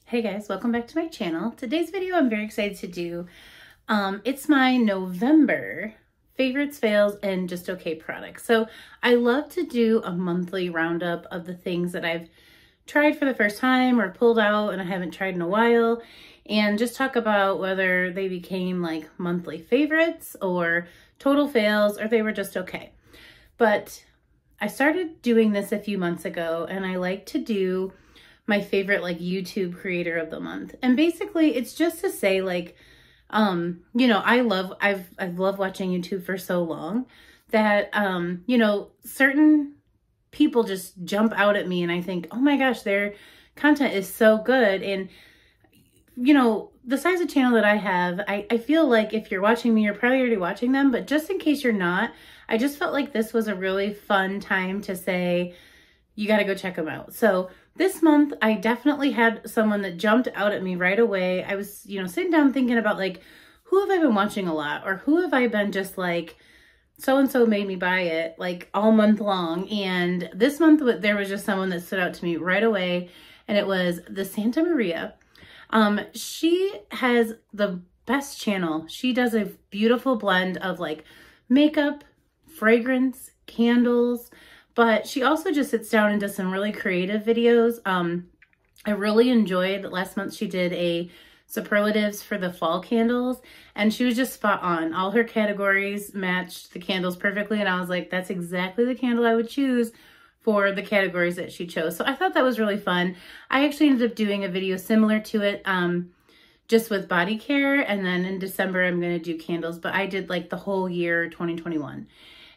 Hey guys, welcome back to my channel. Today's video I'm very excited to do. It's my November favorites, fails, and just okay products. So I love to do a monthly roundup of the things that I've tried for the first time or pulled out and I haven't tried in a while, and just talk about whether they became like monthly favorites or total fails or they were just okay. But I started doing this a few months ago and I like to do my favorite like YouTube creator of the month. And basically it's just to say like, you know, I've loved watching YouTube for so long that, you know, certain people just jump out at me and I think, oh my gosh, their content is so good. And, you know, the size of channel that I have, I feel like if you're watching me, you're probably already watching them, but just in case you're not, I just felt like this was a really fun time to say, you got to go check them out. So this month, I definitely had someone that jumped out at me right away. I was, you know, sitting down thinking about like, who have I been watching a lot? Or who have I been just like, so-and-so made me buy it like all month long. And this month, there was just someone that stood out to me right away. And it was the Santa Maria. She has the best channel. She does a beautiful blend of like makeup, fragrance, candles, but she also just sits down and does some really creative videos. I really enjoyed last month. She did a superlatives for the fall candles and she was just spot on. All her categories matched the candles perfectly. And I was like, that's exactly the candle I would choose for the categories that she chose. So I thought that was really fun. I actually ended up doing a video similar to it, just with body care. And then in December, I'm going to do candles, but I did like the whole year 2021.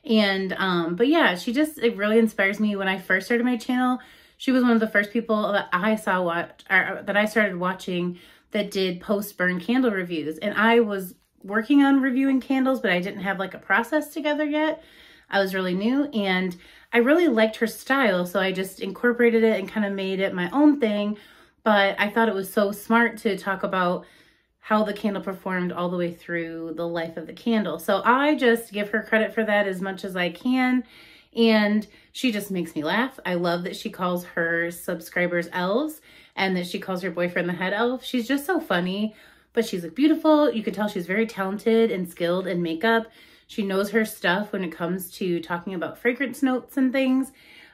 And, but yeah, it really inspires me. When I first started my channel, she was one of the first people that I started watching that did post-burn candle reviews. And I was working on reviewing candles, but I didn't have like a process together yet. I was really new and I really liked her style. So I just incorporated it and kind of made it my own thing. But I thought it was so smart to talk about how the candle performed all the way through the life of the candle. So I just give her credit for that as much as I can. And she just makes me laugh. I love that she calls her subscribers elves and that she calls her boyfriend the head elf. She's just so funny, but she's like beautiful. You can tell she's very talented and skilled in makeup. She knows her stuff when it comes to talking about fragrance notes and things.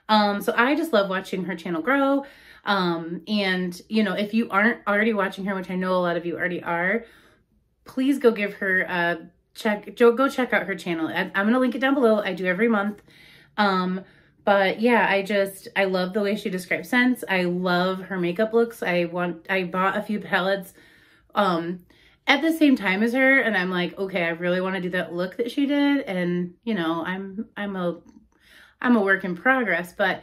So I just love watching her channel grow. And you know, if you aren't already watching her, which I know a lot of you already are, please go give her a check. Go check out her channel. I'm going to link it down below. I do every month. But yeah, I love the way she describes scents. I love her makeup looks. I bought a few palettes, at the same time as her. And I'm like, okay, I really want to do that look that she did. And you know, I'm a work in progress, but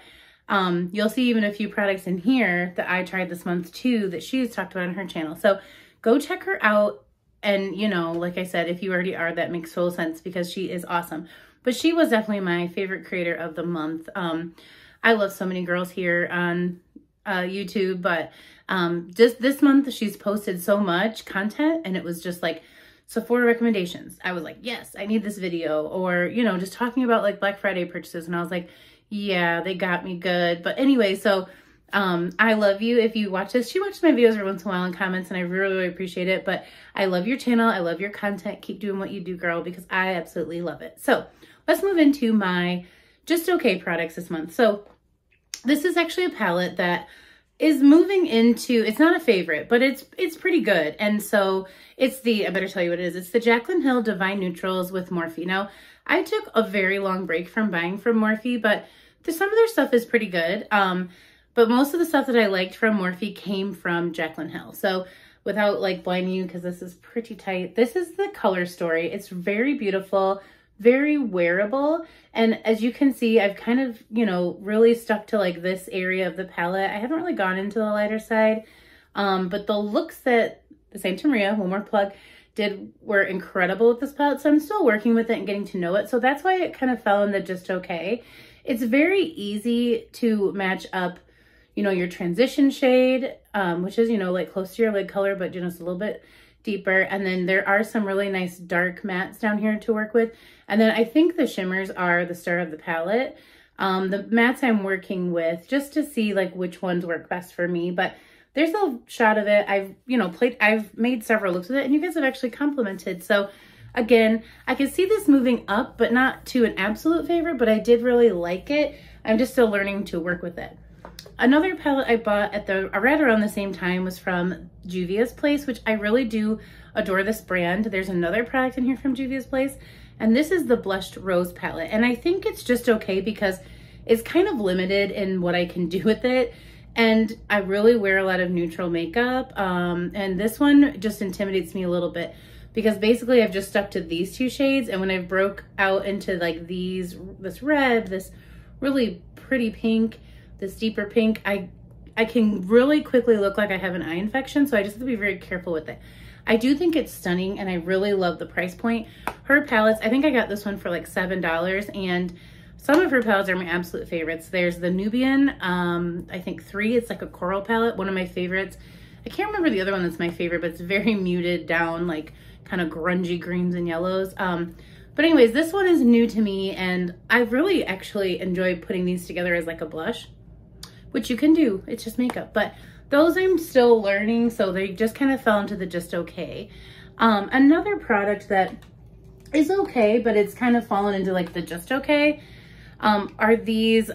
you'll see even a few products in here that I tried this month too that she's talked about on her channel. So go check her out. And you know, like I said, if you already are, that makes total sense because she is awesome. But she was definitely my favorite creator of the month. I love so many girls here on YouTube, but just this month she's posted so much content and it was just like Sephora recommendations. I was like, yes, I need this video. Or, you know, just talking about like Black Friday purchases. And I was like, yeah, they got me good. But anyway, so I love you if you watch this. She watches my videos every once in a while in comments and I really, really appreciate it. But I love your channel. I love your content. Keep doing what you do, girl, because I absolutely love it. So let's move into my just okay products this month. So this is actually a palette that is moving into, it's not a favorite, but it's pretty good. And so it's I better tell you what it is. It's the Jaclyn Hill Divine Neutrals with Morphe. Now, I took a very long break from buying from Morphe, but some of their stuff is pretty good. But most of the stuff that I liked from Morphe came from Jaclyn Hill. So without like blinding you, because this is pretty tight, this is the color story. It's very beautiful, very wearable. And as you can see, I've kind of, you know, really stuck to like this area of the palette. I haven't really gone into the lighter side. But the looks that the Santa Maria, one more plug, were incredible with this palette. So I'm still working with it and getting to know it. So that's why it kind of fell in the just okay. It's very easy to match up, you know, your transition shade, which is, you know, like close to your lid color, but just a little bit deeper. And then there are some really nice dark mattes down here to work with. And then I think the shimmers are the star of the palette. The mattes I'm working with just to see like which ones work best for me. But there's a shot of it. I've, you know, I've made several looks with it, and you guys have actually complimented. So again, I can see this moving up, but not to an absolute favorite, but I did really like it. I'm just still learning to work with it. Another palette I bought at right around the same time was from Juvia's Place, which I really do adore this brand. There's another product in here from Juvia's Place, and this is the Blushed Rose palette. And I think it's just okay because it's kind of limited in what I can do with it. And I really wear a lot of neutral makeup. And this one just intimidates me a little bit because basically I've just stuck to these two shades. And when I broke out into like this red, this really pretty pink, this deeper pink, I can really quickly look like I have an eye infection. So I just have to be very careful with it. I do think it's stunning, and I really love the price point. Her palettes, I think I got this one for like $7, and some of her palettes are my absolute favorites. There's the Nubian, I think 3, it's like a coral palette, one of my favorites. I can't remember the other one that's my favorite, but it's very muted down, like kind of grungy greens and yellows. But anyways, this one is new to me, and I really actually enjoy putting these together as like a blush, which you can do, it's just makeup. But those I'm still learning, so they just kind of fell into the just okay. Another product that is okay, but it's kind of fallen into like the just okay, are these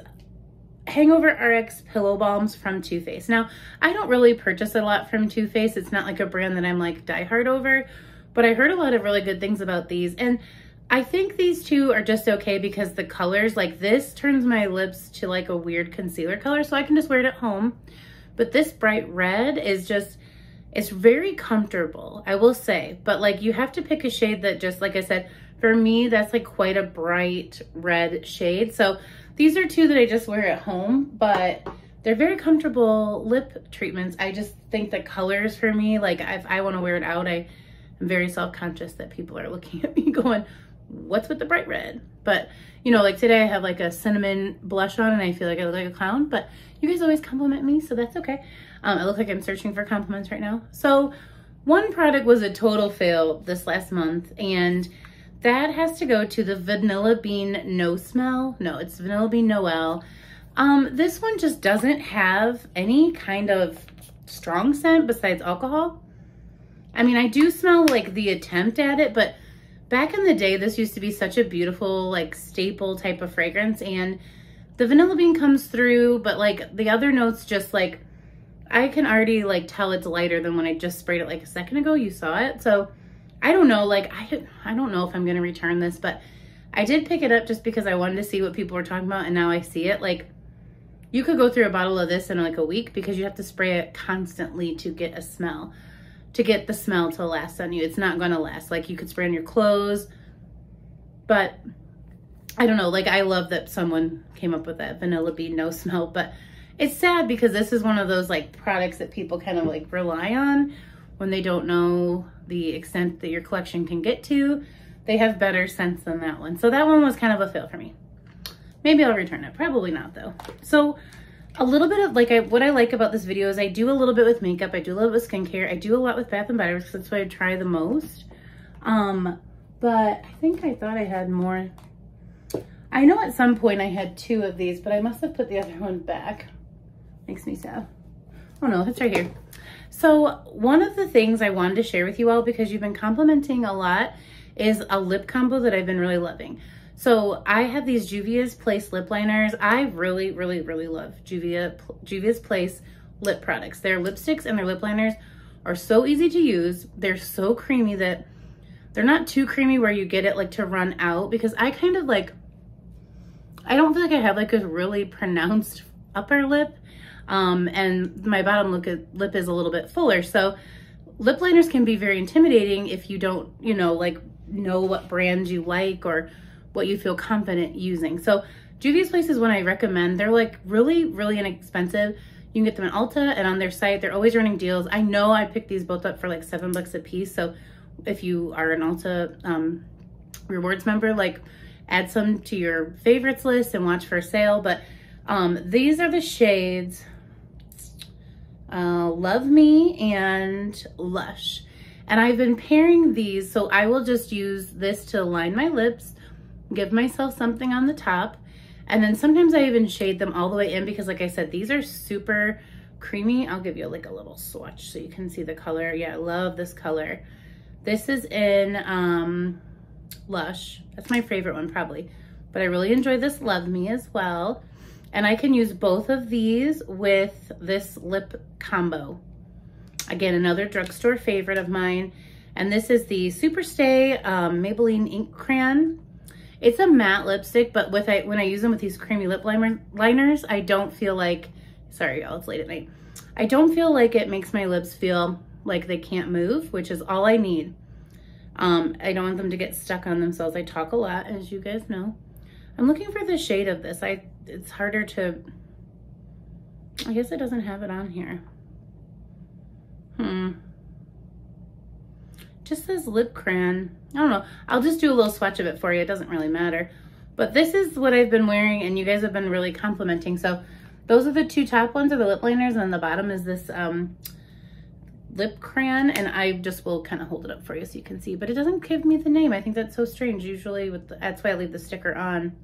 Hangover RX Pillow Balms from Too Faced. Now, I don't really purchase a lot from Too Faced. It's not like a brand that I'm like diehard over, but I heard a lot of really good things about these. And I think these two are just okay because the colors, like this turns my lips to like a weird concealer color, so I can just wear it at home. But this bright red is just, it's very comfortable, I will say. But like you have to pick a shade that just, like I said, for me, that's like quite a bright red shade. So these are two that I just wear at home, but they're very comfortable lip treatments. I just think the colors for me, like if I want to wear it out, I am very self-conscious that people are looking at me going, what's with the bright red? But you know, like today I have like a cinnamon blush on and I feel like I look like a clown, but you guys always compliment me, so that's okay. I look like I'm searching for compliments right now. So one product was a total fail this last month, and that has to go to the Vanilla Bean No Smell. No, it's Vanilla Bean Noel. This one just doesn't have any kind of strong scent besides alcohol. I mean, I do smell like the attempt at it, but back in the day, this used to be such a beautiful, like staple type of fragrance, and the vanilla bean comes through, but like the other notes just like, I can already like tell it's lighter than when I just sprayed it like a second ago. You saw it. So I don't know, like I don't know if I'm going to return this, but I did pick it up just because I wanted to see what people were talking about, and now I see it. Like you could go through a bottle of this in like a week because you have to spray it constantly to get a smell, to get the smell to last on you. It's not going to last. Like you could spray on your clothes, but I don't know, like I love that someone came up with that Vanilla Bean No Smell, but it's sad because this is one of those like products that people kind of like rely on when they don't know the extent that your collection can get to. They have better scents than that one. So that one was kind of a fail for me. Maybe I'll return it, probably not though. So a little bit of like, what I like about this video is I do a little bit with makeup, I do a little bit with skincare, I do a lot with Bath and Body Works, that's what I try the most. But I think I thought I had more. I know at some point I had 2 of these, but I must have put the other one back. Makes me sad. Oh no, it's right here. So one of the things I wanted to share with you all, because you've been complimenting a lot, is a lip combo that I've been really loving. So I have these Juvia's Place lip liners. I really, really, really love Juvia's Place lip products. Their lipsticks and their lip liners are so easy to use. They're so creamy that they're not too creamy where you get it like to run out, because I kind of like, I don't feel like I have like a really pronounced upper lip, and my bottom lip is a little bit fuller. So lip liners can be very intimidating if you don't, you know, like know what brands you like or what you feel confident using. So Juvia's Place is one I recommend. They're like really, really inexpensive. You can get them at Ulta and on their site. They're always running deals. I know I picked these both up for like $7 a piece. So if you are an Ulta rewards member, like add some to your favorites list and watch for a sale. But these are the shades Love Me and Lush. And I've been pairing these, so I will just use this to line my lips, give myself something on the top, and then sometimes I even shade them all the way in because, like I said, these are super creamy. I'll give you like a little swatch so you can see the color. Yeah, I love this color. This is in Lush. That's my favorite one probably. But I really enjoy this Love Me as well. And I can use both of these with this lip combo. Again, another drugstore favorite of mine. And this is the Superstay Maybelline Ink Crayon. It's a matte lipstick, but when I use them with these creamy lip liners, I don't feel like, sorry y'all, it's late at night. I don't feel like it makes my lips feel like they can't move, which is all I need. I don't want them to get stuck on themselves. I talk a lot, as you guys know. I'm looking for the shade of this. It's harder to, I guess it doesn't have it on here. Just says lip crayon. I don't know. I'll just do a little swatch of it for you. It doesn't really matter. But this is what I've been wearing, and you guys have been really complimenting. So those are the two top ones, are the lip liners, and then the bottom is this lip crayon, and I just will kind of hold it up for you so you can see. But it doesn't give me the name. I think that's so strange. Usually that's why I leave the sticker on.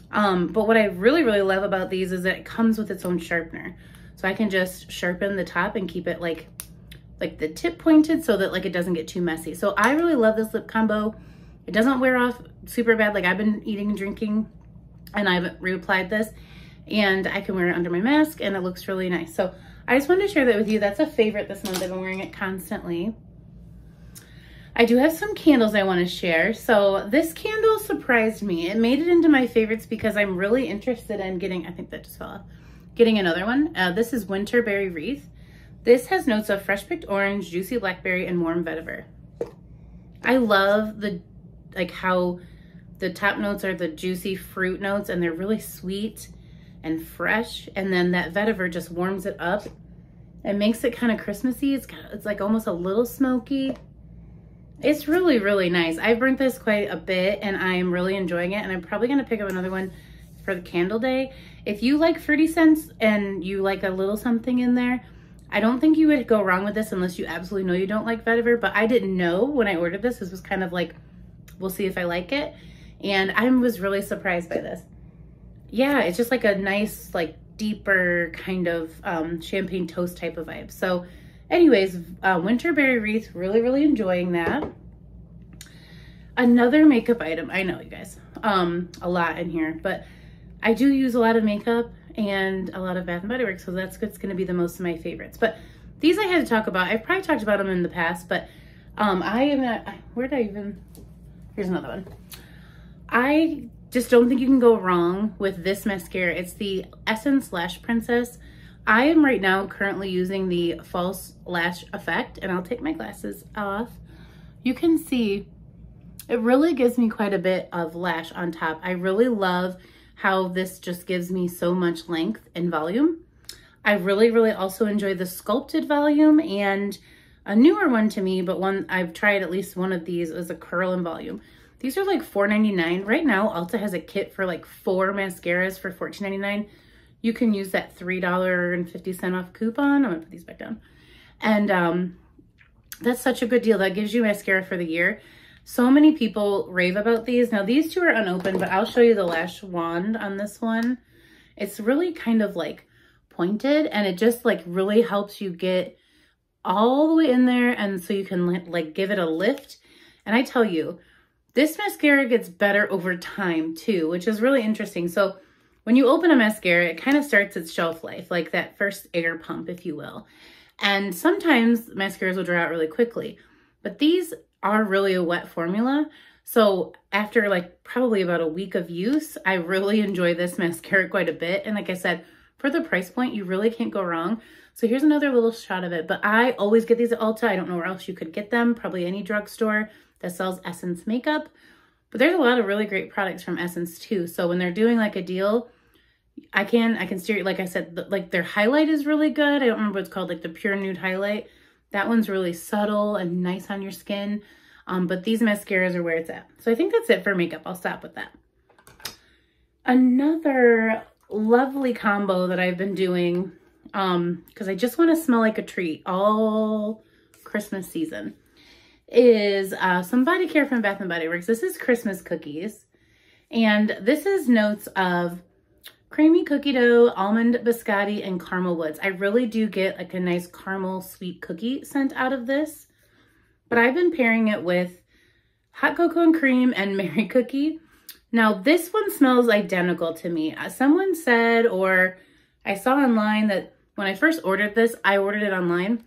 But what I really, really love about these is that it comes with its own sharpener. So I can just sharpen the top and keep it like the tip pointed so that like it doesn't get too messy. So I really love this lip combo. It doesn't wear off super bad. Like I've been eating and drinking and I've reapplied this and I can wear it under my mask and it looks really nice. So I just wanted to share that with you. That's a favorite this month. I've been wearing it constantly. I do have some candles I want to share. So this candle surprised me. It made it into my favorites because I'm really interested in getting, I think that just fell off, getting another one. This is Winter Berry Wreath. This has notes of fresh picked orange, juicy blackberry, and warm vetiver. I love how the top notes are the juicy fruit notes and they're really sweet and fresh. And then that vetiver just warms it up and makes it kind of Christmassy. It's like almost a little smoky. It's really, really nice. I've burnt this quite a bit and I'm really enjoying it. And I'm probably going to pick up another one for the candle day. If you like fruity scents and you like a little something in there, I don't think you would go wrong with this unless you absolutely know you don't like vetiver, but I didn't know when I ordered this. This was kind of like, we'll see if I like it. And I was really surprised by this. Yeah, it's just like a nice, like deeper kind of champagne toast type of vibe. So anyways, Winter Berry Wreath, really, really enjoying that. Another makeup item, I know you guys, a lot in here, but I do use a lot of makeup and a lot of Bath & Body Works, so that's going to be the most of my favorites. But these I had to talk about. I've probably talked about them in the past, but I am not, where did I even, here's another one. I just don't think you can go wrong with this mascara. It's the Essence Lash Princess. I am right now currently using the False Lash Effect, and I'll take my glasses off. You can see it really gives me quite a bit of lash on top. I really love how this just gives me so much length and volume. I really, really also enjoy the sculpted volume, and a newer one to me, but one I've tried at least one of these, is a curl and volume. These are like $4.99. Right now, Ulta has a kit for like 4 mascaras for $14.99. You can use that $3.50 off coupon. I'm gonna put these back down. And that's such a good deal. That gives you mascara for the year. So many people rave about these. Now these two are unopened, but I'll show you the lash wand on this one. It's really kind of like pointed and it just like really helps you get all the way in there, and so you can like give it a lift. And I tell you, this mascara gets better over time too, which is really interesting. So when you open a mascara, it kind of starts its shelf life, like that first air pump, if you will. And sometimes mascaras will dry out really quickly, but these are really a wet formula. So after like probably about a week of use, I really enjoy this mascara quite a bit. And like I said, for the price point, you really can't go wrong. So here's another little shot of it, but I always get these at Ulta. I don't know where else you could get them, probably any drugstore that sells Essence makeup. But there's a lot of really great products from Essence too. So when they're doing like a deal, I can steer, like I said, like their highlight is really good. I don't remember what it's called, like the Pure Nude Highlight. That one's really subtle and nice on your skin. But these mascaras are where it's at. So I think that's it for makeup. I'll stop with that. Another lovely combo that I've been doing, because I just want to smell like a treat all Christmas season, is some body care from Bath & Body Works. This is Christmas cookies. And this is notes of creamy cookie dough, almond biscotti, and caramel woods. I really do get like a nice caramel sweet cookie scent out of this. But I've been pairing it with hot cocoa and cream and Mary cookie. Now this one smells identical to me. Someone said, or I saw online that when I first ordered this, I ordered it online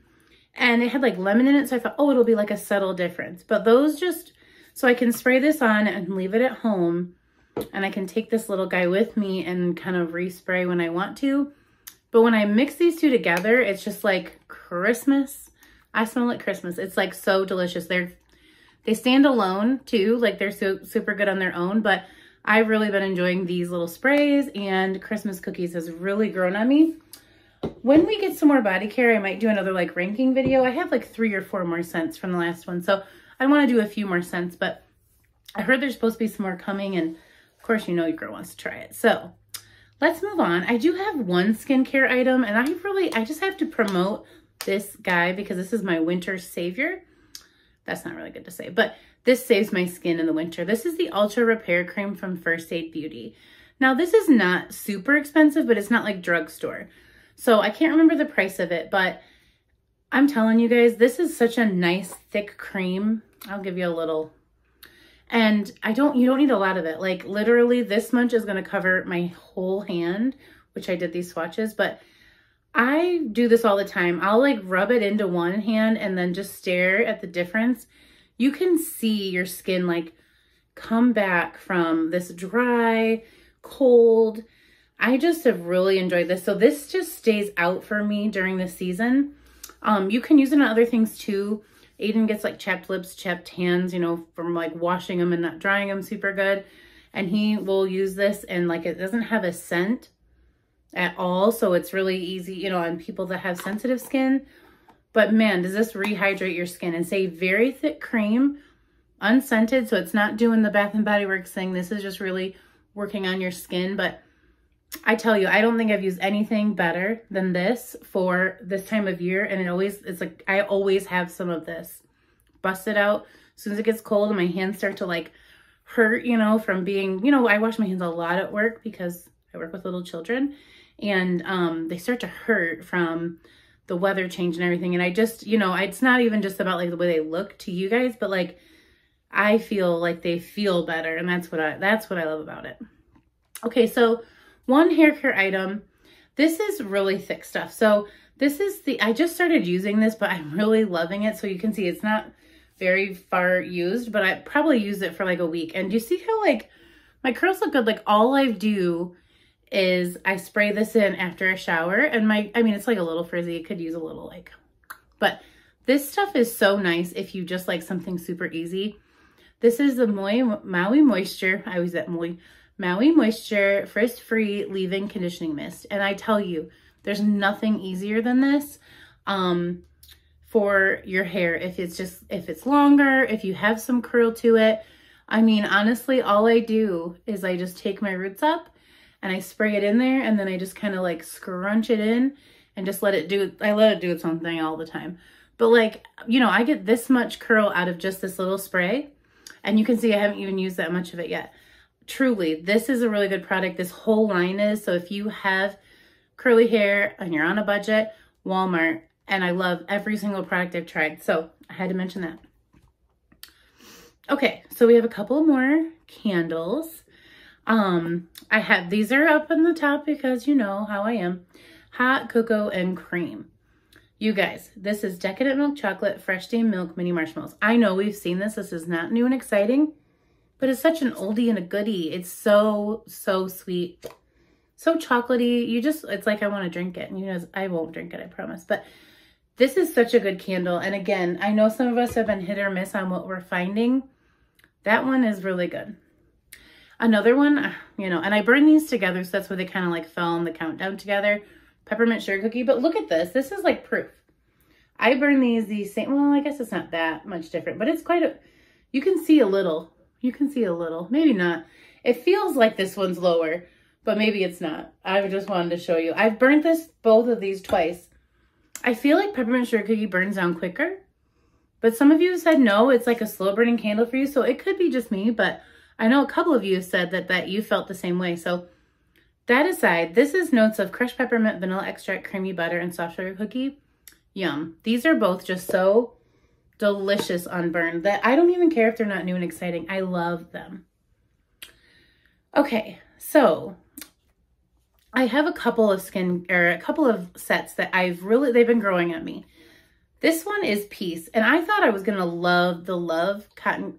and it had like lemon in it. So I thought, oh, it'll be like a subtle difference. But those just, so I can spray this on and leave it at home. And I can take this little guy with me and kind of respray when I want to. But when I mix these two together, it's just like Christmas. I smell like Christmas. It's like so delicious. They stand alone too. Like they're super good on their own. But I've really been enjoying these little sprays, and Christmas cookies has really grown on me. When we get some more body care, I might do another like ranking video. I have like 3 or 4 more scents from the last one. So I want to do a few more scents, but I heard there's supposed to be some more coming, and of course, you know your girl wants to try it. So let's move on. I do have one skincare item, and I just have to promote this guy because this is my winter savior. That's not really good to say, but this saves my skin in the winter. This is the Ultra Repair Cream from First Aid Beauty. Now, this is not super expensive, but it's not like drugstore. So I can't remember the price of it, but I'm telling you guys, this is such a nice thick cream. I'll give you a little. And you don't need a lot of it. Like literally this much is going to cover my whole hand, which I did these swatches, but I do this all the time. I'll like rub it into one hand and then just stare at the difference. You can see your skin like come back from this dry, cold. I just have really enjoyed this. So this just stays out for me during the season. You can use it on other things too. Aiden gets like chapped lips, chapped hands, you know, from like washing them and not drying them super good. And he will use this, and like it doesn't have a scent at all. So it's really easy, you know, on people that have sensitive skin. But man, does this rehydrate your skin. And say very thick cream, unscented. So it's not doing the Bath and Body Works thing. This is just really working on your skin. But I tell you, I don't think I've used anything better than this for this time of year. And it's like, I always have some of this. Bust it out as soon as it gets cold and my hands start to like hurt, you know, from being, you know, I wash my hands a lot at work because I work with little children, and they start to hurt from the weather change and everything. And I just, you know, it's not even just about like the way they look to you guys, but like, I feel like they feel better. And that's what I love about it. Okay. So one hair care item, this is really thick stuff. So this is I just started using this, but I'm really loving it. So you can see it's not very far used, but I probably use it for like a week. And do you see how like my curls look good? Like all I do is I spray this in after a shower, and I mean, it's like a little frizzy. It could use a little like, but this stuff is so nice if you just like something super easy. This is the Maui Moisture. I always that Maui Moisture Frizz-Free Leave-In Conditioning Mist. And I tell you, there's nothing easier than this for your hair. If it's longer, if you have some curl to it. I mean, honestly, all I do is I just take my roots up and I spray it in there, and then I just kind of like scrunch it in and just let it do, I let it do its own thing all the time. But like, you know, I get this much curl out of just this little spray, and you can see I haven't even used that much of it yet. Truly, this is a really good product. This whole line is. So if you have curly hair and you're on a budget, Walmart, and I love every single product I've tried. So I had to mention that. Okay, so we have a couple more candles. These are up on the top because you know how I am. Hot cocoa and cream. You guys, this is Decadent Milk Chocolate Fresh Steamed Milk Mini Marshmallows. I know we've seen this. This is not new and exciting, but it's such an oldie and a goodie. It's so, so sweet. So chocolatey. It's like I want to drink it. And you know, I won't drink it, I promise. But this is such a good candle. And again, I know some of us have been hit or miss on what we're finding. That one is really good. Another one, you know, and I burn these together, so that's where they kind of like fell in the countdown together. Peppermint sugar cookie. But look at this. This is like proof. I burn these same, well, I guess it's not that much different, but it's quite you can see a little. You can see a little. Maybe not. It feels like this one's lower, but maybe it's not. I just wanted to show you. I've burnt both of these twice. I feel like peppermint sugar cookie burns down quicker, but some of you said no, it's like a slow burning candle for you. So it could be just me, but I know a couple of you said that you felt the same way. So That aside, this is notes of crushed peppermint, vanilla extract, creamy butter, and soft sugar cookie. Yum. These are both just so delicious on burn that I don't even care if they're not new and exciting. I love them. Okay, so I have a couple of sets that they've been growing at me. This one is Peace, and I thought I was gonna love the Cotton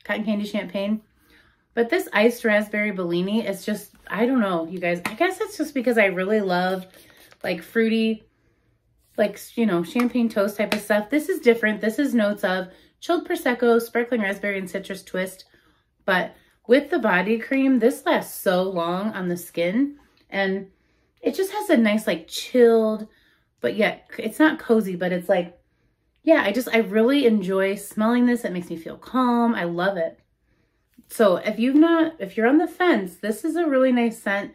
Candy Champagne, but this iced raspberry Bellini is just, I don't know, you guys. I guess it's just because I really love like fruity, like, you know, champagne toast type of stuff. This is different. This is notes of chilled Prosecco, sparkling raspberry, and citrus twist. But with the body cream, this lasts so long on the skin. And it just has a nice, like, chilled, but yet it's not cozy, but it's like, yeah, I really enjoy smelling this. It makes me feel calm. I love it. So if you're on the fence, this is a really nice scent.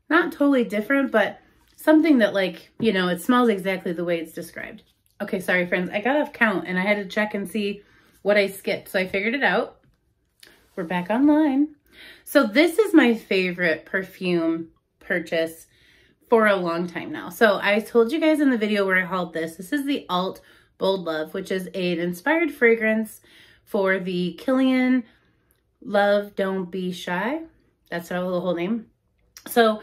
Not totally different, but something that, like, you know, it smells exactly the way it's described. Okay, sorry friends, I got off count and I had to check and see what I skipped. So I figured it out. We're back online. So this is my favorite perfume purchase for a long time now. So I told you guys in the video where I hauled this. This is the Alt Bold Love, which is an inspired fragrance for the Killian Love Don't Be Shy. That's the whole name. So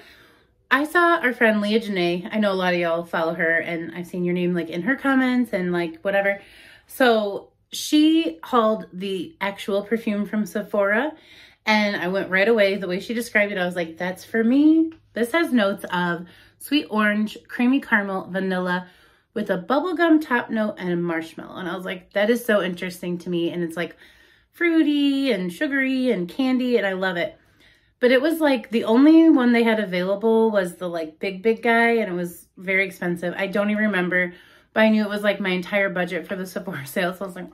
I saw our friend Leah Janae. I know a lot of y'all follow her, and I've seen your name like in her comments and like whatever. So she hauled the actual perfume from Sephora, and I went right away. The way she described it, I was like, that's for me. This has notes of sweet orange, creamy caramel, vanilla, with a bubblegum top note and a marshmallow. And I was like, that is so interesting to me. And it's like fruity and sugary and candy, and I love it. But it was like the only one they had available was the like big guy, and it was very expensive. I don't even remember, but I knew it was like my entire budget for the Sephora sale. So I was like,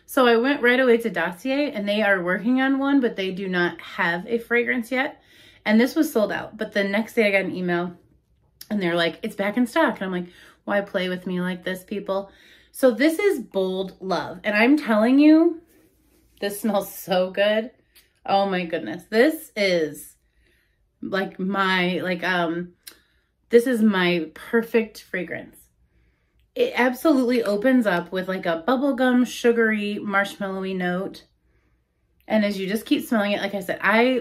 So I went right away to Dossier, and they are working on one, but they do not have a fragrance yet. And this was sold out. But the next day I got an email and they're like, it's back in stock. And I'm like, why play with me like this, people? So this is Bold Love. And I'm telling you, this smells so good. Oh my goodness. This is like this is my perfect fragrance. It absolutely opens up with like a bubblegum, sugary, marshmallowy note. And as you just keep smelling it, like I said,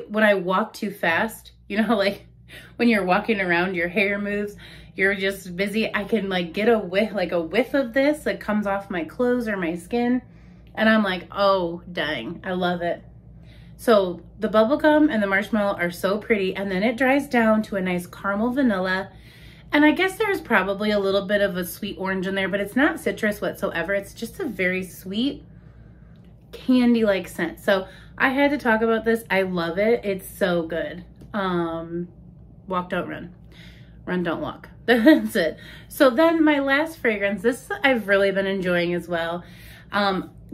when I walk too fast, you know, like when you're walking around, your hair moves, you're just busy. I can like get a whiff of this that comes off my clothes or my skin. And I'm like, oh, dang, I love it. So the bubblegum and the marshmallow are so pretty. And then it dries down to a nice caramel vanilla. And I guess there's probably a little bit of a sweet orange in there, but it's not citrus whatsoever. It's just a very sweet candy-like scent. So I had to talk about this. I love it. It's so good. Walk, don't run. Run, don't walk. That's it. So then my last fragrance, this I've really been enjoying as well.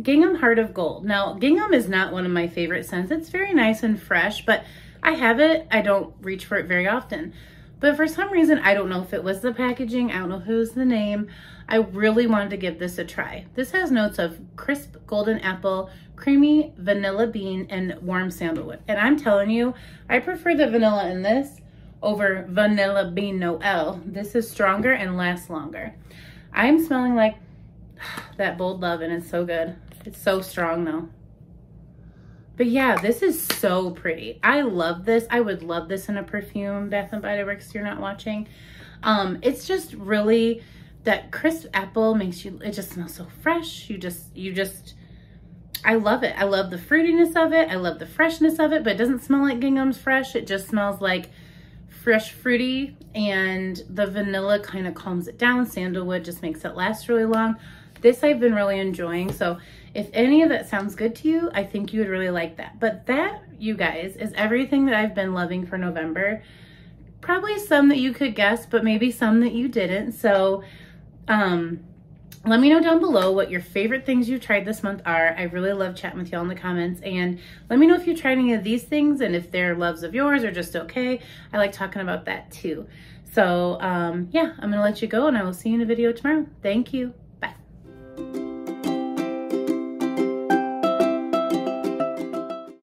Gingham Heart of Gold. Now, gingham is not one of my favorite scents. It's very nice and fresh, but I have it. I don't reach for it very often. But for some reason, I don't know if it was the packaging. I don't know if it was the name. I really wanted to give this a try. This has notes of crisp golden apple, creamy vanilla bean, and warm sandalwood. And I'm telling you, I prefer the vanilla in this over vanilla bean Noel. This is stronger and lasts longer. I'm smelling like that Bold Love, and it's so good. It's so strong though. But yeah, this is so pretty. I love this. I would love this in a perfume, Bath and Body Works, if you're not watching. It's just really, that crisp apple makes you, it just smells so fresh. I love it. I love the fruitiness of it. I love the freshness of it, but it doesn't smell like gingham's fresh. It just smells like fresh fruity, and the vanilla kind of calms it down. Sandalwood just makes it last really long. This I've been really enjoying. So if any of that sounds good to you, I think you would really like that. But that, you guys, is everything that I've been loving for November. Probably some that you could guess, but maybe some that you didn't. So let me know down below what your favorite things you've tried this month are. I really love chatting with y'all in the comments. And let me know if you tried any of these things and if they're loves of yours or just okay. I like talking about that too. So yeah, I'm gonna let you go, and I will see you in a video tomorrow. Thank you.